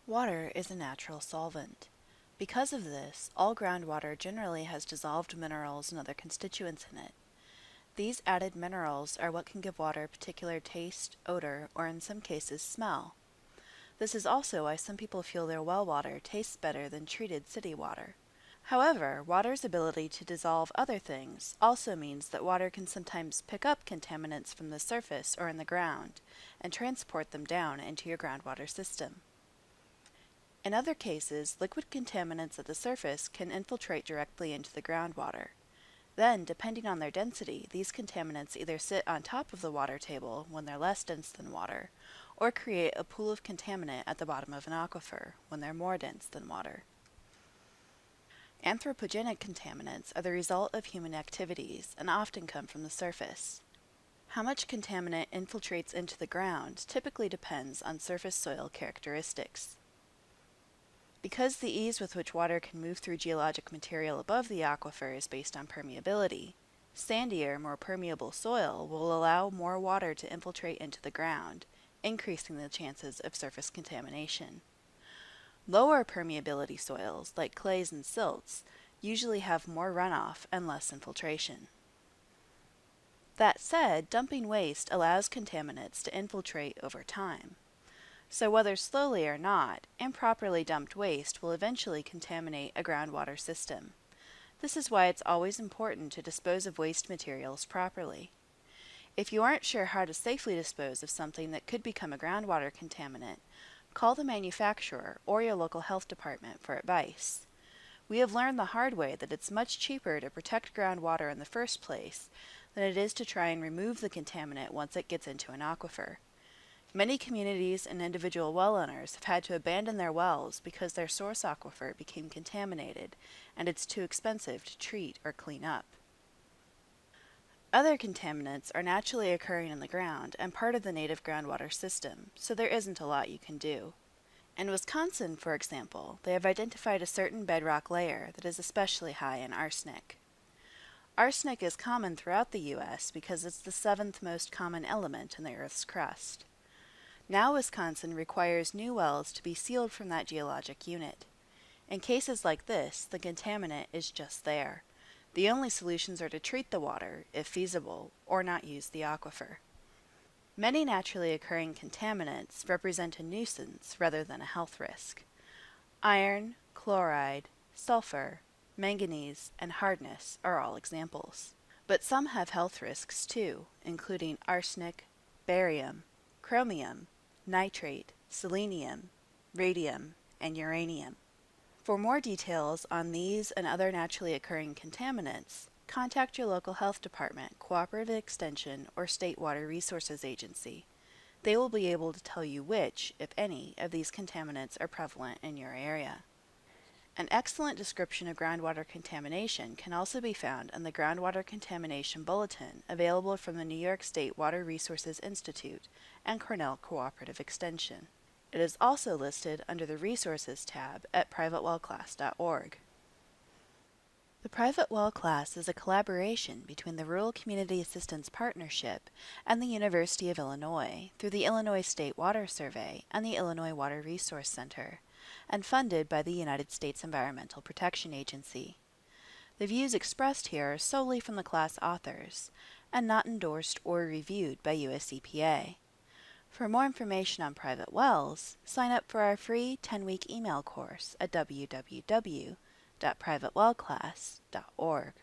Water is a natural solvent. Because of this, all groundwater generally has dissolved minerals and other constituents in it. These added minerals are what can give water a particular taste, odor, or in some cases smell. This is also why some people feel their well water tastes better than treated city water. However, water's ability to dissolve other things also means that water can sometimes pick up contaminants from the surface or in the ground and transport them down into your groundwater system. In other cases, liquid contaminants at the surface can infiltrate directly into the groundwater. Then, depending on their density, these contaminants either sit on top of the water table when they're less dense than water, or create a pool of contaminant at the bottom of an aquifer when they're more dense than water. Anthropogenic contaminants are the result of human activities and often come from the surface. How much contaminant infiltrates into the ground typically depends on surface soil characteristics. Because the ease with which water can move through geologic material above the aquifer is based on permeability, sandier, more permeable soil will allow more water to infiltrate into the ground, increasing the chances of surface contamination. Lower permeability soils, like clays and silts, usually have more runoff and less infiltration. That said, dumping waste allows contaminants to infiltrate over time. So whether slowly or not, improperly dumped waste will eventually contaminate a groundwater system. This is why it's always important to dispose of waste materials properly. If you aren't sure how to safely dispose of something that could become a groundwater contaminant, call the manufacturer or your local health department for advice. We have learned the hard way that it's much cheaper to protect groundwater in the first place than it is to try and remove the contaminant once it gets into an aquifer. Many communities and individual well owners have had to abandon their wells because their source aquifer became contaminated and it's too expensive to treat or clean up. Other contaminants are naturally occurring in the ground and part of the native groundwater system, so there isn't a lot you can do. In Wisconsin, for example, they have identified a certain bedrock layer that is especially high in arsenic. Arsenic is common throughout the U.S. because it's the 7th most common element in the Earth's crust. Now Wisconsin requires new wells to be sealed from that geologic unit. In cases like this, the contaminant is just there. The only solutions are to treat the water, if feasible, or not use the aquifer. Many naturally occurring contaminants represent a nuisance rather than a health risk. Iron, chloride, sulfur, manganese, and hardness are all examples. But some have health risks too, including arsenic, barium, chromium, nitrate, selenium, radium, and uranium. For more details on these and other naturally occurring contaminants, contact your local health department, cooperative extension, or state water resources agency. They will be able to tell you which, if any, of these contaminants are prevalent in your area. An excellent description of groundwater contamination can also be found in the Groundwater Contamination Bulletin available from the New York State Water Resources Institute and Cornell Cooperative Extension. It is also listed under the Resources tab at privatewellclass.org. The Private Well Class is a collaboration between the Rural Community Assistance Partnership and the University of Illinois through the Illinois State Water Survey and the Illinois Water Resource Center, and funded by the United States Environmental Protection Agency. The views expressed here are solely from the class authors, and not endorsed or reviewed by US EPA. For more information on private wells, sign up for our free 10-week email course at www.privatewellclass.org.